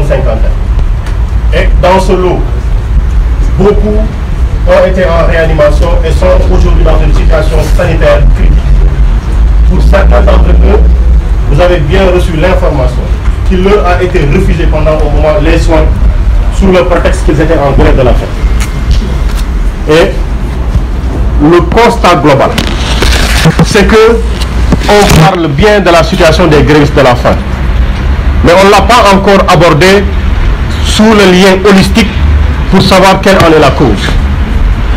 cinquantaine. Et dans ce lot, beaucoup ont été en réanimation et sont aujourd'hui dans une situation sanitaire critique. Pour certains d'entre eux, vous avez bien reçu l'information qu'il leur a été refusé pendant au moment les soins sous le prétexte qu'ils étaient en grève de la faim. Et le constat global, c'est que on parle bien de la situation des grévistes de la faim, mais on ne l'a pas encore abordé sous le lien holistique pour savoir quelle en est la cause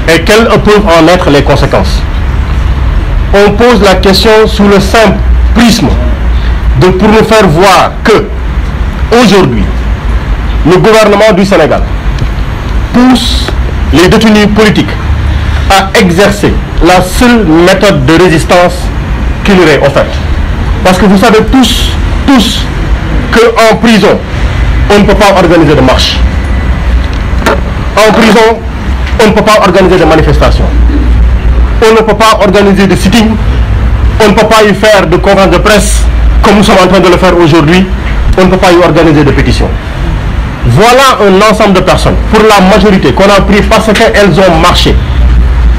et quelles peuvent en être les conséquences. On pose la question sous le simple prisme pour nous faire voir que aujourd'hui le gouvernement du Sénégal pousse les détenus politiques à exercer la seule méthode de résistance qui leur est offerte. Parce que vous savez tous qu'en prison, on ne peut pas organiser de marche. En prison, on ne peut pas organiser de manifestations. On ne peut pas organiser de sitting. On ne peut pas y faire de conférences de presse comme nous sommes en train de le faire aujourd'hui. On ne peut pas y organiser de pétitions. Voilà un ensemble de personnes, pour la majorité, qu'on a pris parce qu'elles ont marché,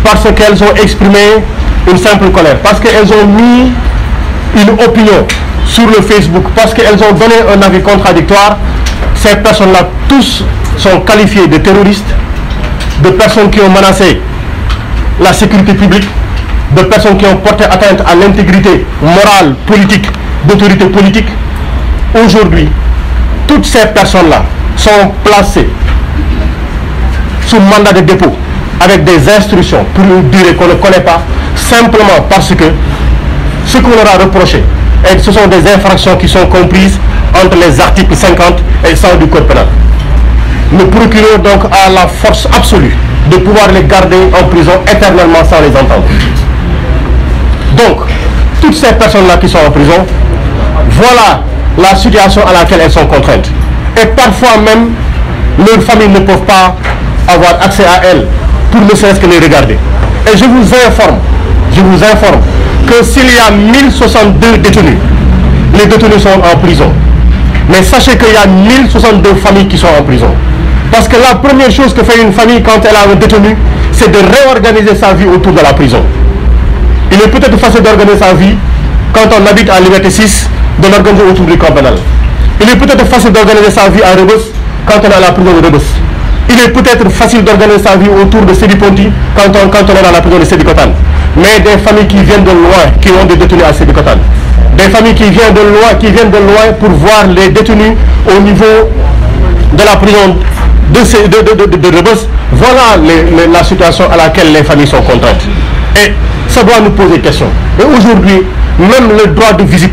parce qu'elles ont exprimé une simple colère, parce qu'elles ont mis une opinion sur le Facebook, parce qu'elles ont donné un avis contradictoire. Ces personnes-là, tous sont qualifiées de terroristes, de personnes qui ont menacé la sécurité publique, de personnes qui ont porté atteinte à l'intégrité morale, politique, d'autorité politique. Aujourd'hui, toutes ces personnes-là sont placées sous mandat de dépôt avec des instructions pour une durée qu'on ne connaît pas, simplement parce que ce qu'on leur a reproché, et ce sont des infractions qui sont comprises entre les articles 50 et 100 du Code pénal. Le procureur donc a la force absolue de pouvoir les garder en prison éternellement sans les entendre. Donc, toutes ces personnes-là qui sont en prison, voilà la situation à laquelle elles sont contraintes. Et parfois même, leurs familles ne peuvent pas avoir accès à elles pour ne serait-ce que les regarder. Et je vous informe que s'il y a 1062 détenus, les détenus sont en prison. Mais sachez qu'il y a 1062 familles qui sont en prison. Parce que la première chose que fait une famille quand elle a un détenu, c'est de réorganiser sa vie autour de la prison. Il est peut-être facile d'organiser sa vie quand on habite à Liberté 6, de l'organiser autour du camp pénal. Il est peut-être facile d'organiser sa vie à Rebeuss quand on est à la prison de Rebeuss. Il est peut-être facile d'organiser sa vie autour de Sédi Ponti quand on est à la prison de Sédi Kotan. Mais des familles qui viennent de loin, qui ont des détenus à Sédi Kotan. Des familles qui viennent de loin pour voir les détenus au niveau de la prison de Rebeuss. Voilà la situation à laquelle les familles sont contraintes. Et ça doit nous poser question. Et aujourd'hui, même le droit de visite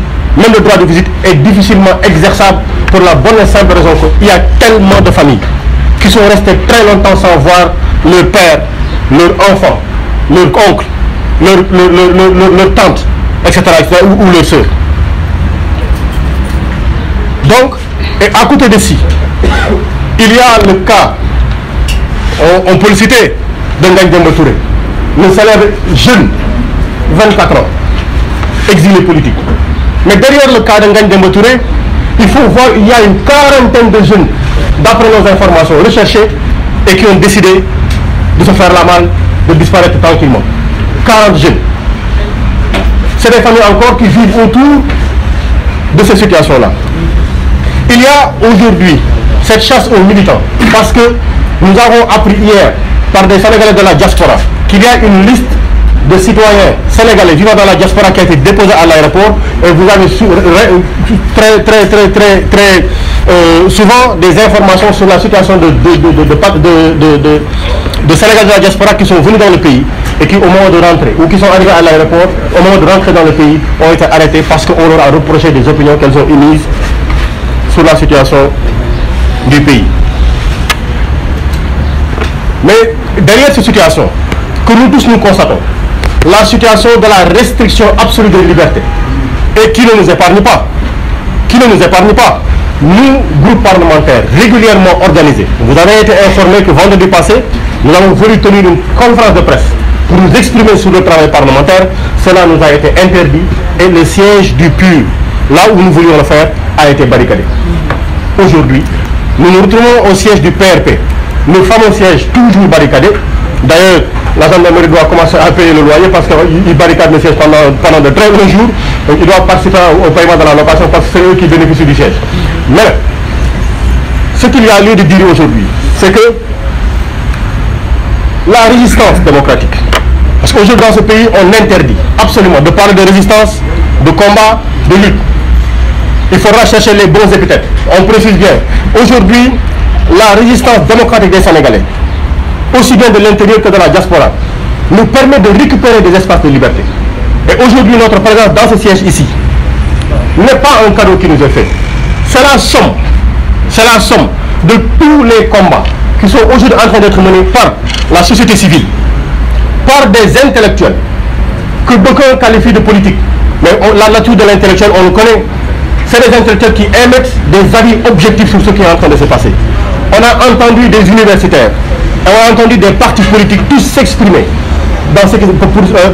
est difficilement exerçable pour la bonne et simple raison qu'il y a tellement de familles qui sont restées très longtemps sans voir leur père, leur enfant, leur oncle, leur tante, etc., ou leur soeur. Donc, et à côté de ci, il y a le cas, on peut le citer, de Ngagne Demba Touré, le célèbre jeune, 24 ans, exilé politique. Mais derrière le cas de Ngagne Demba Touré, il faut voir qu'il y a une quarantaine de jeunes, d'après nos informations recherchées, et qui ont décidé de se faire la malle, de disparaître tranquillement. 40 jeunes. C'est des familles encore qui vivent autour de ces situations-là. Il y a aujourd'hui cette chasse aux militants, parce que nous avons appris hier par des Sénégalais de la diaspora qu'il y a une liste de citoyens sénégalais vivant dans la diaspora qui a été déposée à l'aéroport, et vous avez très souvent des informations sur la situation de Sénégalais de la diaspora qui sont venus dans le pays et qui au moment de rentrer, ou qui sont arrivés à l'aéroport, au moment de rentrer dans le pays, ont été arrêtés parce qu'on leur a reproché des opinions qu'elles ont émises sur la situation du pays. Mais derrière cette situation, que nous tous nous constatons, la situation de la restriction absolue de liberté, et qui ne nous épargne pas, nous, groupe parlementaire régulièrement organisé, vous avez été informé que vendredi passé, nous avons voulu tenir une conférence de presse pour nous exprimer sur le travail parlementaire. Cela nous a été interdit et le siège du PUR, là où nous voulions le faire, a été barricadé. Aujourd'hui, nous nous retrouvons au siège du PRP, le fameux siège toujours barricadé. D'ailleurs, la gendarmerie doit commencer à payer le loyer parce qu'ils barricadent le siège pendant de très longs jours. Donc ils doivent participer au paiement de la location parce que c'est eux qui bénéficient du siège. Mais ce qu'il y a lieu de dire aujourd'hui, c'est que la résistance démocratique, parce qu'aujourd'hui dans ce pays, on interdit absolument de parler de résistance, de combat, de lutte. Il faudra chercher les bons épithètes. On précise bien. Aujourd'hui, la résistance démocratique des Sénégalais, aussi bien de l'intérieur que de la diaspora, nous permet de récupérer des espaces de liberté. Et aujourd'hui, notre présence dans ce siège ici n'est pas un cadeau qui nous est fait. C'est la somme de tous les combats qui sont aujourd'hui en train d'être menés par la société civile, par des intellectuels que d'aucuns qualifient de politique. Mais la nature de l'intellectuel, on le connaît. C'est des intellectuels qui émettent des avis objectifs sur ce qui est en train de se passer. On a entendu des universitaires, on a entendu des partis politiques tous s'exprimer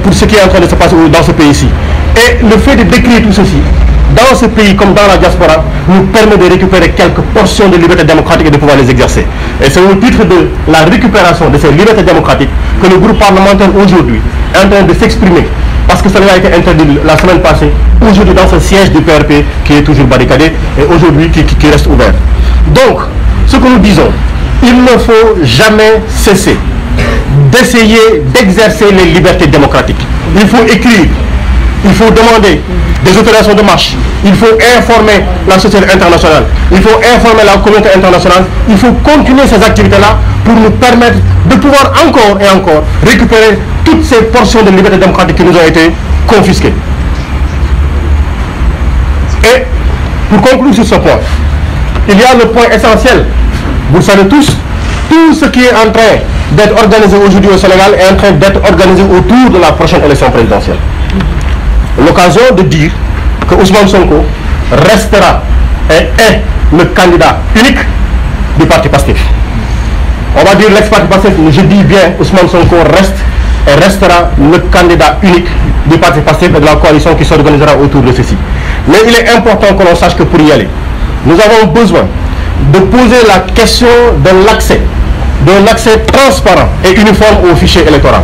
pour ce qui est en train de se passer dans ce pays-ci. Et le fait de décrire tout ceci, dans ce pays comme dans la diaspora, nous permet de récupérer quelques portions de liberté démocratique et de pouvoir les exercer. Et c'est au titre de la récupération de ces libertés démocratiques que le groupe parlementaire aujourd'hui est en train de s'exprimer. Parce que cela a été interdit la semaine passée, aujourd'hui dans ce siège du PRP qui est toujours barricadé et aujourd'hui qui reste ouvert. Donc, ce que nous disons, il ne faut jamais cesser d'essayer d'exercer les libertés démocratiques. Il faut écrire, il faut demander des autorisations de marche, il faut informer la société internationale, il faut informer la communauté internationale, il faut continuer ces activités-là pour nous permettre de pouvoir encore et encore récupérer toutes ces portions de liberté démocratique qui nous ont été confisquées. Et pour conclure sur ce point, il y a le point essentiel. Vous le savez tous, tout ce qui est en train d'être organisé aujourd'hui au Sénégal est en train d'être organisé autour de la prochaine élection présidentielle. L'occasion de dire que Ousmane Sonko restera et est le candidat unique du parti PASTEF. On va dire l'ex-parti PASTEF, mais je dis bien Ousmane Sonko reste et restera le candidat unique du parti PASTEF et de la coalition qui s'organisera autour de ceci. Mais il est important que l'on sache que pour y aller, nous avons besoin de poser la question de l'accès, d'un accès transparent et uniforme au fichier électoral.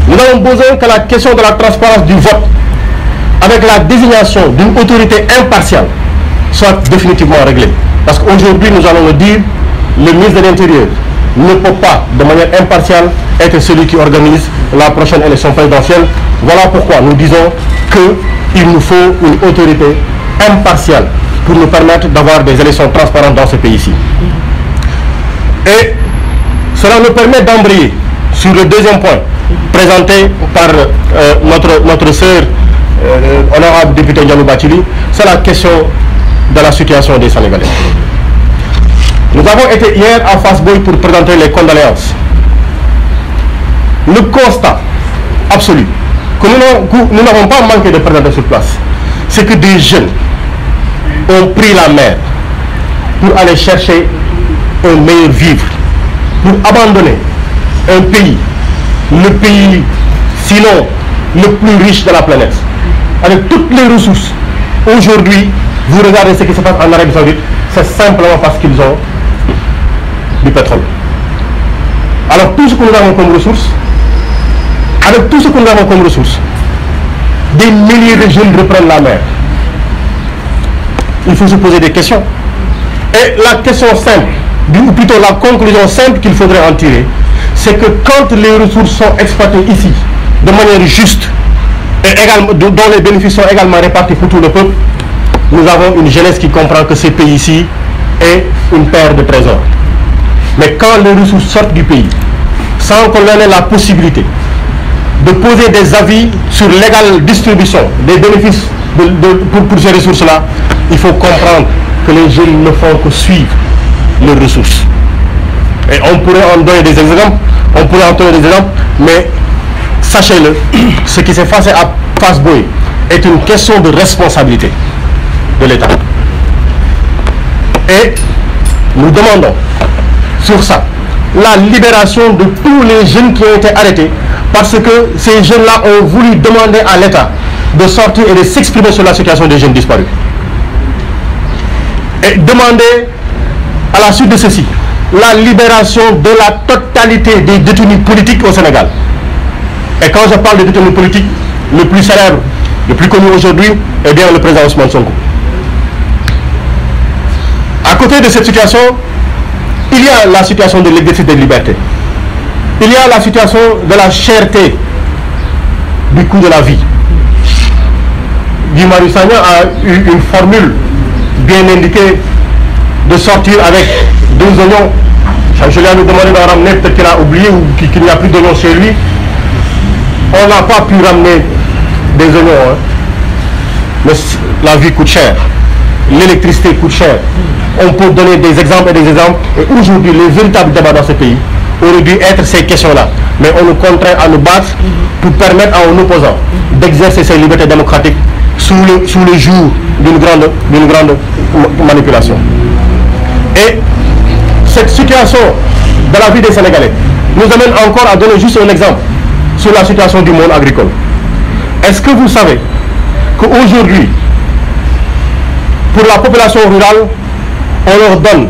Nous avons besoin que la question de la transparence du vote, avec la désignation d'une autorité impartiale, soit définitivement réglée. Parce qu'aujourd'hui, nous allons le dire, le ministre de l'Intérieur ne peut pas, de manière impartiale, être celui qui organise la prochaine élection présidentielle. Voilà pourquoi nous disons qu'il nous faut une autorité impartiale pour nous permettre d'avoir des élections transparentes dans ce pays-ci. Et cela nous permet d'embrayer sur le deuxième point présenté par notre sœur honorable député Ndiallo Bathily, c'est la question de la situation des Sénégalais. Nous avons été hier à Fass Boye pour présenter les condoléances. Le constat absolu que nous n'avons pas manqué de présenter sur place, c'est que des jeunes ont pris la mer pour aller chercher un meilleur vivre, pour abandonner un pays, le pays sinon le plus riche de la planète, avec toutes les ressources. Aujourd'hui, vous regardez ce qui se passe en Arabie Saoudite, c'est simplement parce qu'ils ont du pétrole. Alors tout ce que nous avons comme ressources, avec tout ce que nous avons comme ressources, des milliers de jeunes reprennent la mer. Il faut se poser des questions. Et la question simple, ou plutôt la conclusion simple qu'il faudrait en tirer, c'est que quand les ressources sont exploitées ici, de manière juste, et également, dont les bénéfices sont également répartis pour tout le peuple, nous avons une jeunesse qui comprend que ce pays-ci est une terre de trésors. Mais quand les ressources sortent du pays, sans qu'on ait la possibilité de poser des avis sur l'égale distribution des bénéfices pour ces ressources-là, il faut comprendre que les jeunes ne font que suivre les ressources. Et on pourrait en donner des exemples, mais sachez-le, ce qui s'est passé à Fass Boye est une question de responsabilité de l'État. Et nous demandons sur ça la libération de tous les jeunes qui ont été arrêtés parce que ces jeunes-là ont voulu demander à l'État de sortir et de s'exprimer sur la situation des jeunes disparus. Et demander à la suite de ceci, la libération de la totalité des détenus politiques au Sénégal. Et quand je parle de détenus politiques, le plus célèbre, le plus connu aujourd'hui, est bien le président Ousmane Sonko. À côté de cette situation, il y a la situation de l'exercice des libertés. Il y a la situation de la cherté du coût de la vie. Guy Marius Sagna a eu une formule bien indiquée de sortir avec 2 oignons. Je lui ai demandé d'en ramener, peut-être qu'il a oublié ou qu'il n'y a plus d'oignons chez lui. On n'a pas pu ramener des oignons, hein. Mais la vie coûte cher, l'électricité coûte cher. On peut donner des exemples et des exemples. Et aujourd'hui, les véritables débats dans ce pays auraient dû être ces questions-là. Mais on nous contraint à nous battre pour permettre à un opposant d'exercer ses libertés démocratiques sous le jour d'une grande manipulation. Et cette situation de la vie des Sénégalais nous amène encore à donner juste un exemple sur la situation du monde agricole. Est-ce que vous savez qu'aujourd'hui, pour la population rurale, on leur donne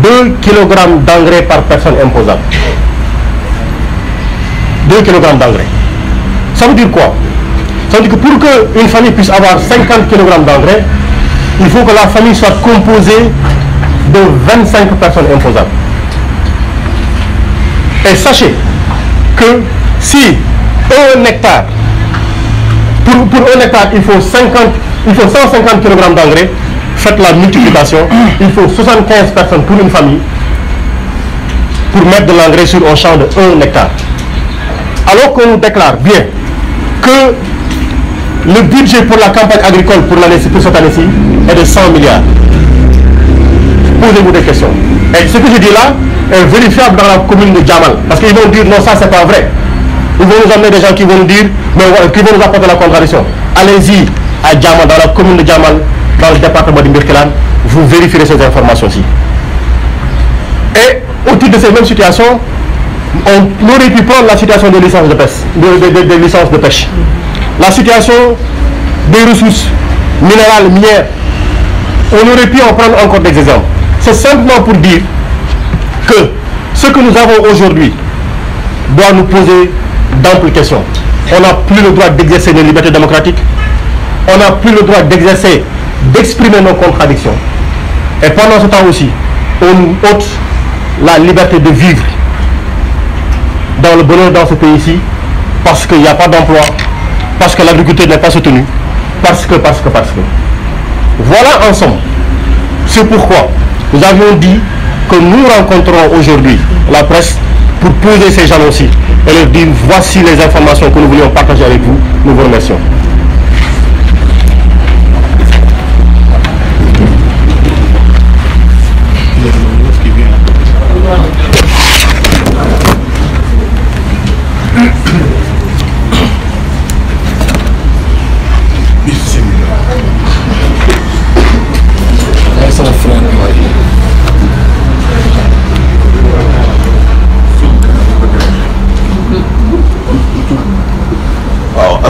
2 kg d'engrais par personne imposable. 2 kg d'engrais. Ça veut dire quoi? Ça veut dire que pour qu'une famille puisse avoir 50 kg d'engrais, il faut que la famille soit composée de 25 personnes imposables. Et sachez que si 1 hectare, pour 1 hectare, il faut 150 kg d'engrais, faites la multiplication, il faut 75 personnes pour une famille pour mettre de l'engrais sur un champ de 1 hectare. Alors qu'on nous déclare bien que le budget pour la campagne agricole pour cette année-ci est de 100 milliards. Posez-vous des questions. Et ce que je dis là est vérifiable dans la commune de Djamal. Parce qu'ils vont dire non, ça c'est pas vrai. Ils vont nous amener des gens qui vont nous dire, mais qui vont nous apporter la contradiction. Allez-y à Djamal, dans la commune de Djamal, dans le département de Birkelane, vous vérifierez ces informations-ci. Et au titre de ces mêmes situations, on aurait pu prendre la situation des licences de pêche, des licences de pêche. La situation des ressources minérales, minières. On aurait pu en prendre encore des exemples. C'est simplement pour dire que ce que nous avons aujourd'hui doit nous poser d'amples questions. On n'a plus le droit d'exercer nos libertés démocratiques. On n'a plus le droit d'exprimer nos contradictions. Et pendant ce temps aussi, on nous ôte la liberté de vivre dans le bonheur dans ce pays-ci, parce qu'il n'y a pas d'emploi, parce que l'agriculture n'est pas soutenue, parce que. Voilà en somme. C'est pourquoi nous avions dit que nous rencontrons aujourd'hui la presse pour poser ces jalons-ci et leur dire voici les informations que nous voulions partager avec vous. Nous vous remercions.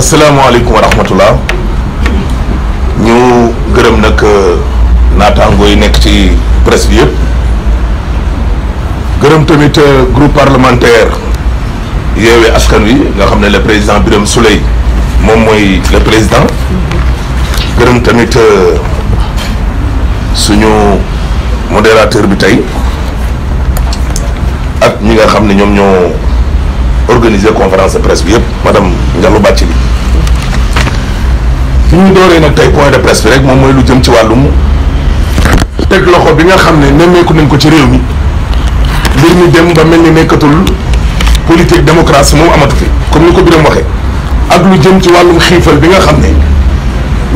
asalaamaaleykum wa rahmatullah. ñu gërëm nag naataango yi nekk ci presse bi yëpp gërëm tamit groupe parlementaire Yewwi Askan Wi nga xam ne le président Birame Souleye moom mooy le président gërëm tamit suñu modérateur bi tey ak ñi nga xam ne ñoom ñoo organiser conférence de presse bi yëpp madame Ndiallo Bathily fi ñu dooree nag tey point de presse bi rek moom mooy lu jëm ci wàllum teg loxo bi nga xam ne nemmeeku nañ ko ci réew mi mbir mi dem ba mel ni nekkatul politique démocratie moom amatu fi comme ni ko Birame waxee ak lu jëm ci wàllum xiifal bi nga xam ne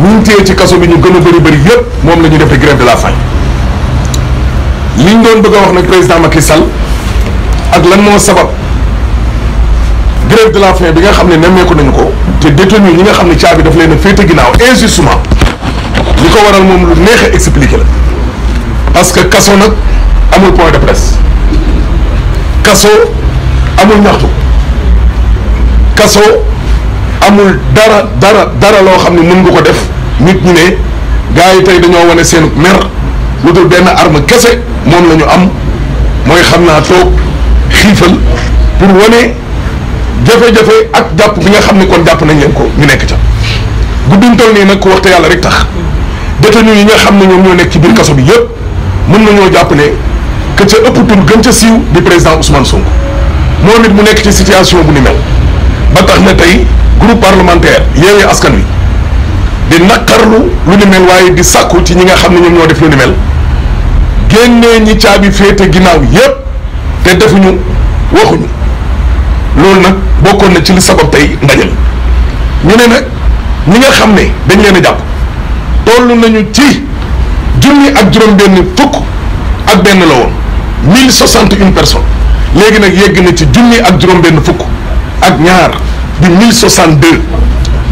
ñu téye ci kaso bi ñu gën a bëri yëpp moom la ñuy def grève de la faim liñ doon bëgg a wax nag président Macky Sall ak lan moo sabab grève de la faim bi nga xam ne nemmeeku nañu ko te détenu ñi nga xam ne caabi daf leen a féete ginnaaw injustement li ko waral moom lu neex a expliqué la parce que kaso nag amul point de presse kaso amul ñaxtu kaso amul dara loo xam ne mën nga ko def nit ñi ne gars yi tey dañoo wane seen mer lu dul benn arme kese moom la ñu am mooy xam naa toog xiifal pour wane jafe-jafe ak jàpp bi nga xam ne kon jàpp nañ leen ko ñu nekk ca gudduñ toll nii nag ku waxte yàlla rek tax détenu yi nga xam ne ñoom ñoo nekk ci biir kaso bi yëpp mën nañoo jàpp ne que ca ëpp tur gën ca siiw di président Ousmane Sonko moom it mu nekk ci situation bu ni mel ba tax na tey groupe parlementaire Yewwi Askan Wi di naqarlu lu ni mel waaye di sàkku ci ñi nga xam ne ñoom ñoo def lu ni mel génnee ñi caabi féete ginnaaw yépp te defuñu waxuñu loolu nag bokkoon na ci li sabab tey ndaje ñu ne nag ñi nga xam ne dañ leen a jàpp toll nañu ci junni ak juróom-benn fukk ak benn la woon 1061 personnes léegi nag yegg na ci junni ak juróom-benn fukk ak ñaar di 1062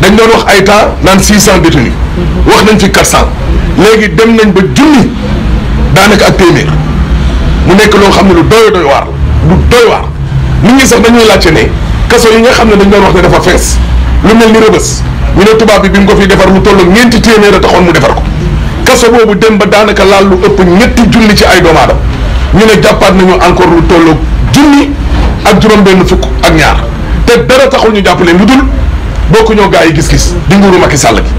dañ doon wax ay temps naan 600 détenus wax nañ fi 400 léegi dem nañ ba junni daanaka ak téeméer mu nekk loo xam ne lu doy waar lu doy waar nit ñi sax dañuy laajte ne kaso yi nga xam ne dañ doon wax ne dafa fees lu mel ni Rëbës ñu ne tubaab bi mu ko fi defar lu tollu ñeenti téeméer a taxoon mu defar ko kaso boobu dem ba daanaka laal lu ëpp ñetti junni ci ay doomu aadama ñu ne jàppaat nañu encore lu tollu junni ak juróom-benn fukk ak ñaar te dara taxul ñu jàpp leen lu dul bokku ñoo gaa yi gis-gis di nguuru Macky Sall gi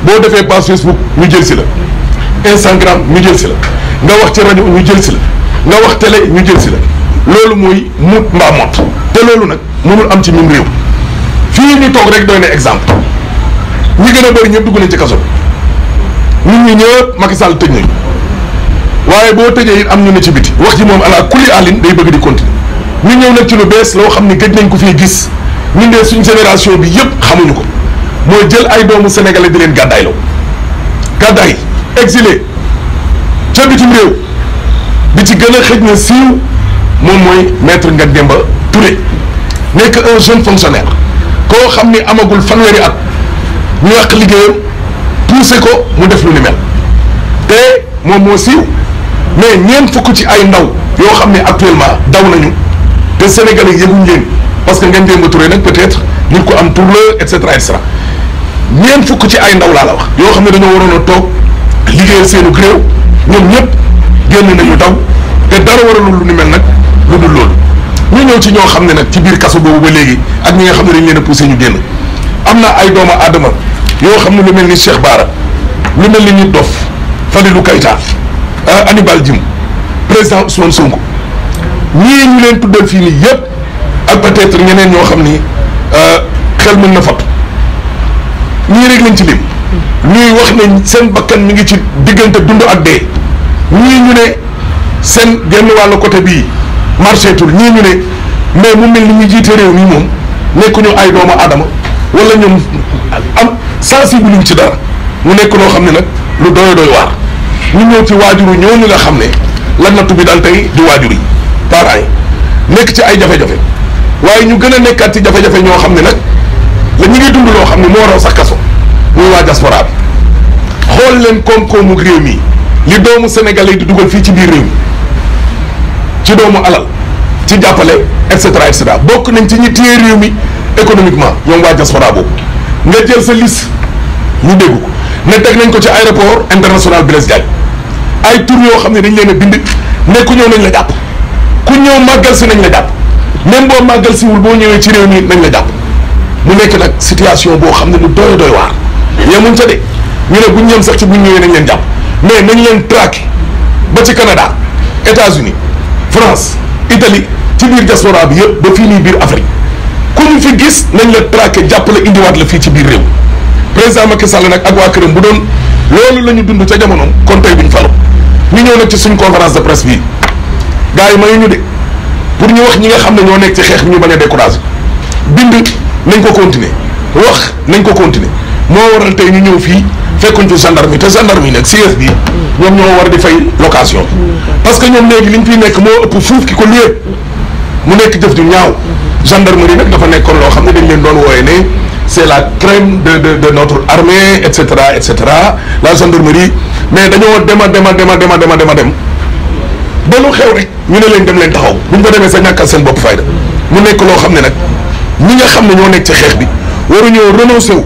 boo defee page Facebook ñu jël si la Instagram ñu jël si la nga wax ci rajo ñu jël si la nga wax télé ñu jël si la loolu mooy mut mbaa mot te loolu nag mënul am ci ñun réew fii ñu toog rek doy na exemple ñi gën a bëri ñëpp dugg nañ ci kaso bi nit ñi ñëpp Macky Sall tëj nañu waaye boo tëjee it am ñu ne ci biti wax ji moom ala kulli alin day bëgg di continuer ñu ñëw nag ci lu bees loo xam ni gëj nañ ko fii gis ñun de suñ génération bi yëpp xamuñu ko mooy jël ay doomu sénégalais di leen gàddaayloo gàddaay exilé ca bitim réew bi ci gën a xëj na siiw moom mooy maître Ngagne Demba Touré nekk un jeune fonctionnaire koo xam ni amagul fanweeri at ñu yàq liggéeyam poussé ko mu def lu ni mel te moom moo siiw mais ñeent fukk ci ay ndaw yoo xam ne actuellement daw nañu te sénégalais yëguñ leen parce que Ngagne Demba Touré nag peut-être nit ko am tur la et cetera et cetera ñeent fukk ci ay ndaw laa la wax yoo xam ne dañoo waroon a toog liggéeyal seenu réew ñoom ñëpp génn nañu daw te dara waralul lu ni mel nag lu dul loolu ñu ñëw ci ñoo xam ne nag ci biir kaso boobu ba léegi ak ñi nga xam ne dañ leen a poussé ñu génn am na ay doomu aadama yoo xam ne lu mel ni Cheikh Bara lu mel ni Nit Dof Fadilou Keïta Hannibal Djim président Ousmane Sonko ñii ñu leen tuddal fii nii yëpp ak peut-être ñeneen ñoo xam ni xel mën na fat ñii rek lañ ci lim ñuy wax ne seen bakkan mi ngi ci diggante dund ak dee ñii ñu ne seen genn wàllu côté bii marché tul ñii ñu ne mais mu mel ni ñu jiite réew mi moom nekkuñu ay doomu aadama wala ñoom am sensible luñ ci dara mu nekk loo xam ne nag lu doy waar ñu ñëw ci waajuru ñooñu nga xam ne la nattu bi daal tey di waajur yi parents yi nekk ci ay jafe-jafe waaye ñu gën a nekkaat ci jafe-jafe ñoo xam ne nag la ñu ngi dund loo xam ne moo raw sax kaso muy waa diaspora bi xool leen koom-koomu réew mi li doomu sénégalais di dugal fii ci biir réew mi ci doomu alal ci jàppale et cetera bokk nañ ci ñi téye réew mi économiquement ñoom waa diaspora boobu nga jël sa liste ñu dégg ko ne teg nañ ko ci aéroport international Blaise Diagne ay tur yoo xam ne dañ leen a bind ne ku ñëw nañ la jàpp ku ñëw màggal si nañ la jàpp même boo màggal siwul boo ñëwee ci réew mi nañ la jàpp mu nekk nag situation boo xam ne lu doy waar yemuñ ca de ñu ne buñ ñëm sax ci buñ ñëwee nañ leen jàpp mais nañ leen traqué ba ci Canada États-Unis France Italie ci biir diaspora bi yëpp ba fii nii biir Afrique ku ñu fi gis nañ la traqué jàpp la indiwaat la fii ci biir réew président Macky Sall nag ak waa këram bu doon loolu la ñu dund ca jamonoom kon tey duñ falo ñu ñëw nag ci suñ conférence de presse bii gars yi mayu ñu de pour ñu wax ñi nga xam ne ñoo nekk ci xeex ñu bañ a découragé bind nañ ko continuer wax nañ ko continuer moo waral tey ñu ñëw fii fekkuñ fi gendarme te gendarme yi nag CS bi ñoom ñoo war di fay location parce que ñoom léegi liñ fiy nekk moo ëpp fuuf ki ko luyee mu nekk jëf ju ñaaw gendarmerie nag dafa nekkoon loo xam ne dañ leen doon wooye ne c'est la crème de notre armée et cetera la gendarmerie mais dañoo dem ba lu xew rek ñu ne leen dem leen taxaw buñ ko demee sa ñàkkal seen bopp fayda mu nekk loo xam ne nag ñi nga xam ne ñoo nekk ci xeex bi waruñoo renoncé wu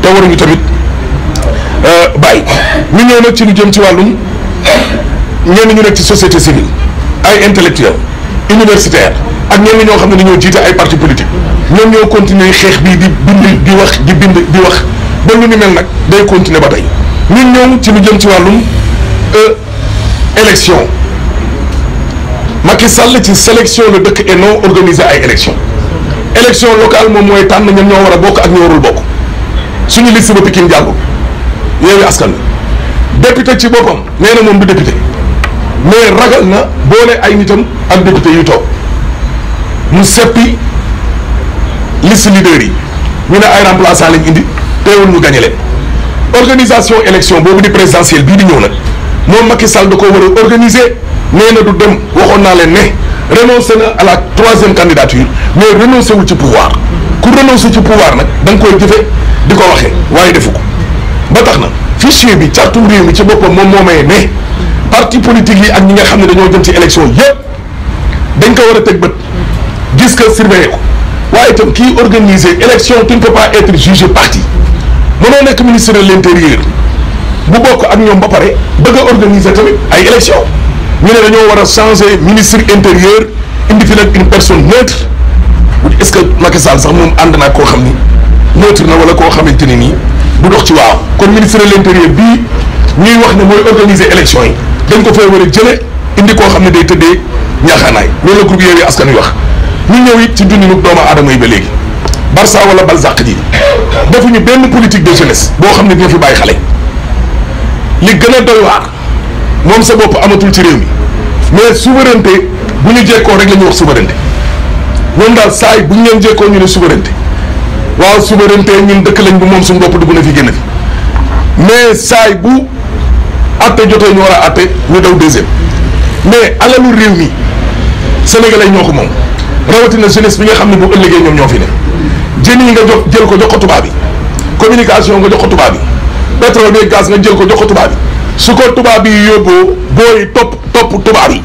te waruñu tamit bàyyi ñu ñëw nag ci lu jëm ci wàllum ñenn ñu nekk ci société civile ay intellectuels universitaires ak ñenn ñoo xam ne dañoo jiite ay partis politiques ñoom ñoo continuer xeex bii di bind di wax di bind di wax ba lu ni mel nag day continuer ba tey ñun ñëw ci lu jëm ci wàllum élection Macky Sall ci sélection la dëkk et non organiser ay élection locale moom mooy tànn ñoom ñoo war a bokk ak ñoo warul bokk suñu liste ba Pikine jàllul Yewwi Askan Wi député ci boppam nee na moom du député mais ragal na boole ay nitam ak député yu toog mu seppi liste leader yi ñu ne ay remplaçant lañ indi teewul ñu gagné leen organisation élection boobu di présidentielle bii di ñëw nag moom Macky Sall da ko war a organiser nee na du dem waxoon naa leen ne renoncé na à la 3e candidature mais renoncé wul ci pouvoir ku renoncé ci pouvoir nag da nga koy jëfe di ko waxee waaye defu ko ba tax na fichier bi cartum réew mi ci boppam moom moo may ne parti politique yi ak ñi nga xam ne dañoo jëm ci élection yëpp dañ ko war a teg bët gis que surveiller ko waaye itam kii organiser élection tu ne peux pas être jugé parti mënoo nekk ministre de l'intérieur bu bokk ak ñoom ba pare bëgg a organiser tamit ay élection ñu ne dañoo war a changer ministre intérieur indi fi nag une personne neutre est-ce que Macky Sall sax moom ànd naa koo xam ni neutre na wala koo xamante ni nii bu dox ci waaw kon ministre de l'intérieur bii ñuy wax ne mooy organiser élection yi dañ ko fay war a jële indi koo xam ne day tëddee ñaaxaanaay loolu la groupe Yewwi Askan Wi wax ñu ñëw it ci dundinu doomu aadama yi ba léegi Barça wala Balzac ji defuñu benn politique de jeunesse boo xam ne dina fi bàyyi xale li gën a doy waar moom sa bopp amatul ci réew mi mais souveraineté bu ñu jekkoo rek la ñuy wax souveraineté ñoom daal saay bu ñu leen jekkoo ñu ne souveraineté waaw souveraineté ñun dëkk lañ bu moom suñu bopp dugg na fi génn fi mais saay bu atte jotee ñu war a atte ñu daw deuxième mais alalu réew mi sénégalais ñoo ko moom rawatina jeunesse bi nga xam ne bu ëllëgee ñoom ñoo fi ne jën yi nga jël ko jox ko tubaab bi communication nga jox ko tubaab bi pétrole bi gaz nga jël ko jox ko tubaab bi su ko tubaab bi yóbboo booy topp tubaab yi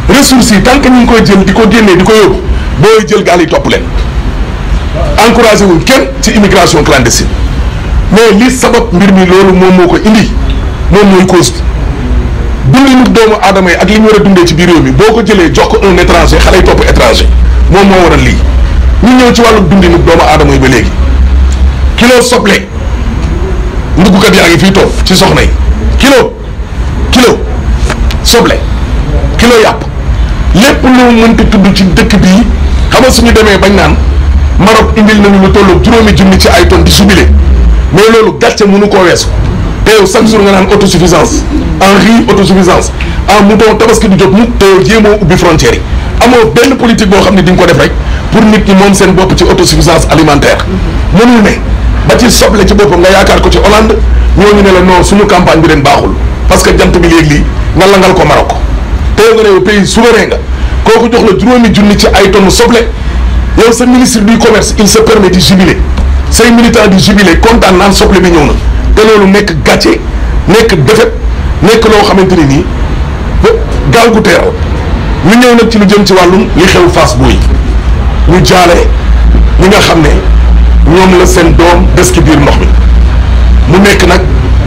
ressources yi tant que ñu ngi koy jël di ko génnee di ko yóbbu booy jël gaal yi topp leen encouragé wuñ kenn ci immigration clandestine mais li sabab mbir mi loolu moom moo ko indi moom mooy cause bi dundinu doomu aadama yi ak li ñu war a dundee ci biir réew mi boo ko jëlee jox ko un étranger xale yi topp étranger moom moo waral lii ñu ñëw ci wàllu dundinu doomu aadama yi ba léegi kilo soble nduggukat yaa ngi fii toog ci soxna yi kilo soble kilo yàpp lépp lu mënti tudd ci dëkk bii xam nga suñu demee bañ naan Maroc indil nañu lu tolloog 2 junni ci ay tonnes di jubilé mais loolu gàcce mënu koo weesu te yow chaque jour nga naan autosuffisance en riz autosuffisance en mouton tabaski du jot mu te yow jéemoo ubbi frontières yi amoo benn politique boo xam ne di nga ko def rek pour nit ñi moom seen bopp ci autosuffisance alimentaire mënul ne ba ci soble ci boppam nga yaakaar ko ci Hollande ñooñu ne la non suñu campagne bi leen baaxul parce que jant bi léegi lii nga langal ko Maroc te yow nga ne yow pays souverain nga kooku jox la 2 junni ci ay tonnes soble yow sa ministre du commerce il se permet di jubiler say militants di jubiler kontaan naan soble bi ñëw na te loolu nekk gàcce nekk defet nekk loo xamante ni nii gaal gu teeral ñu ñëw nag ci lu jëm ci wàllum li xew Fass Boye ñu jaale ñi nga xam ne ñoom la seen doom des ci biir ndox mi mu nekk nag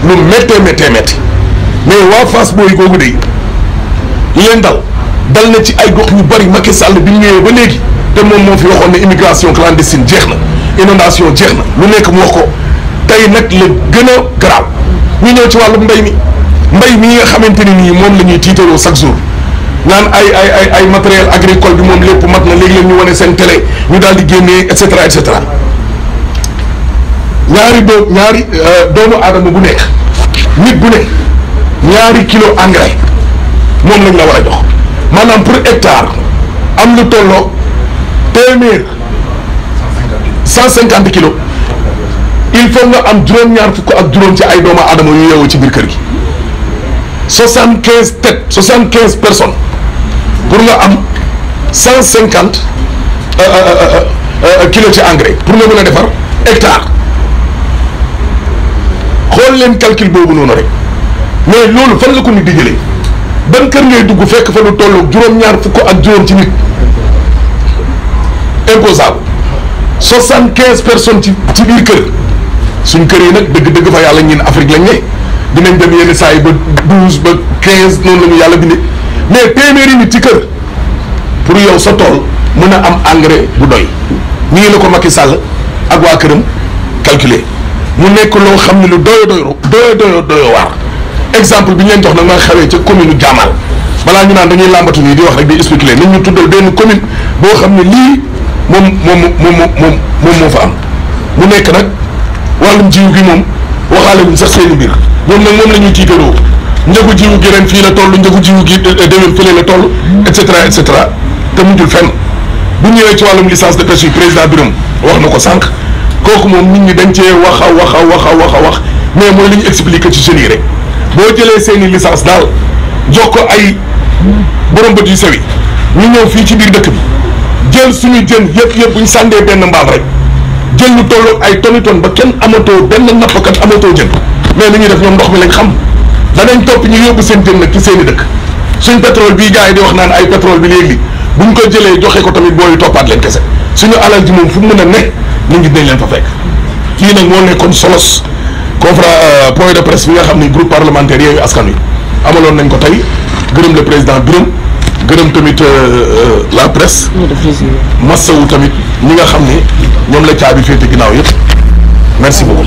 lu méttee métti mais waa Fass Boye googu de li leen dal na ci ay gox yu bari Macky Sall bi ñu ñëwee ba léegi te moom moo fi waxoon ne immigration clandestine jeex na inondation jeex na lu nekk mu wax ko tey nag la gën a garaaw ñu ñëw ci wàllu mbay mi nga xamante ni nii moom la ñuy tiitaroo chaque jour naan ay matériel agricole bi moom lépp mat na léegi la ñu wane seen télé ñu daal di génnee et cetera ñaari doomu aadama bu nekk nit bu ne ñaari kilo engrais moom lañ la war a jox maanaam pour hectare am lu tolloo téeméer 150 kilos il faut nga am juróom-ñaar fukk ak juróom ci ay doomu aadama yu yeewoo ci biir kër gi 75 personnes pour nga am 150 kilos ci engrais pour nga mën a defar hectare xool leen calcul boobu noonu rek mais loolu fan la ko nit di jëlee ban kër ngay dugg fekk fa lu tolloog juróom-ñaar fukk ak juróom ci nit imposable 75 personnes ci biir kër suñ kër yi nag dëgg-dëgg fa yàlla ñin Afrique lañ ne dinañ dem yenn saa yi ba 12 ba 15 noonu la ñu yàlla bindee mais téeméeri nit ci kër pour yow sa tool mën a am engrais bu doy nii la ko Macky Sall ak waa këram calculer mu nekk loo xam ne lu doyo waar exemple bi ñu leen jox nag ma xawee ca commune Diamal balaa ñu naan dañuy làmbatu nii di wax rek di expliquer nañ ñu tuddal benn commune boo xam ne lii moom moo fa am mu nekk nag wàllum jiw gi moom waxaale wuñ sax seeni mbir ñoom nag moom la ñuy tiitaroo njëgu jiwu gi ren fii la toll njëgu jiwu gi déwén fële la toll et cetera te mujjul fenn bu ñëwee ci wàllum licence de pêche yi président Birame wax na ko sànq kooku moom nit ñi dañ cee wax mais mooy li ñu expliqué ci jeunes yi rek boo jëlee seeni licence daal jox ko ay borom bët yu sew yi ñu ñëw fii ci biir dëkk bi jël suñu jën yëpp bu ñu sàndee benn mbaam rek jël lu tolloog ay tonni ba kenn amatoo benn nappkat amatoo jën mais li ñuy def ñoom ndox mi lañ xam danañ topp ñu yóbbu seen jën nag ci seen i dëkk suñ pétrole bii gars yi di wax naan ay pétrole bi léegi buñ ko jëlee joxe ko tamit booy toppaat leen kese suñu alal ji moom fu mu mën a ne nit ñi dinañ leen fa fekk kii nag moo nekkoon solos point de presse bi nga xam ne groupe parlementaire Yewwi Askan Wi amaloon nañ ko tey gërëm le président Birame gërëm tamit la presse massawu tamit ñi nga xam ne ñoom la caabi féete ginnaaw yëpp merci beaucoup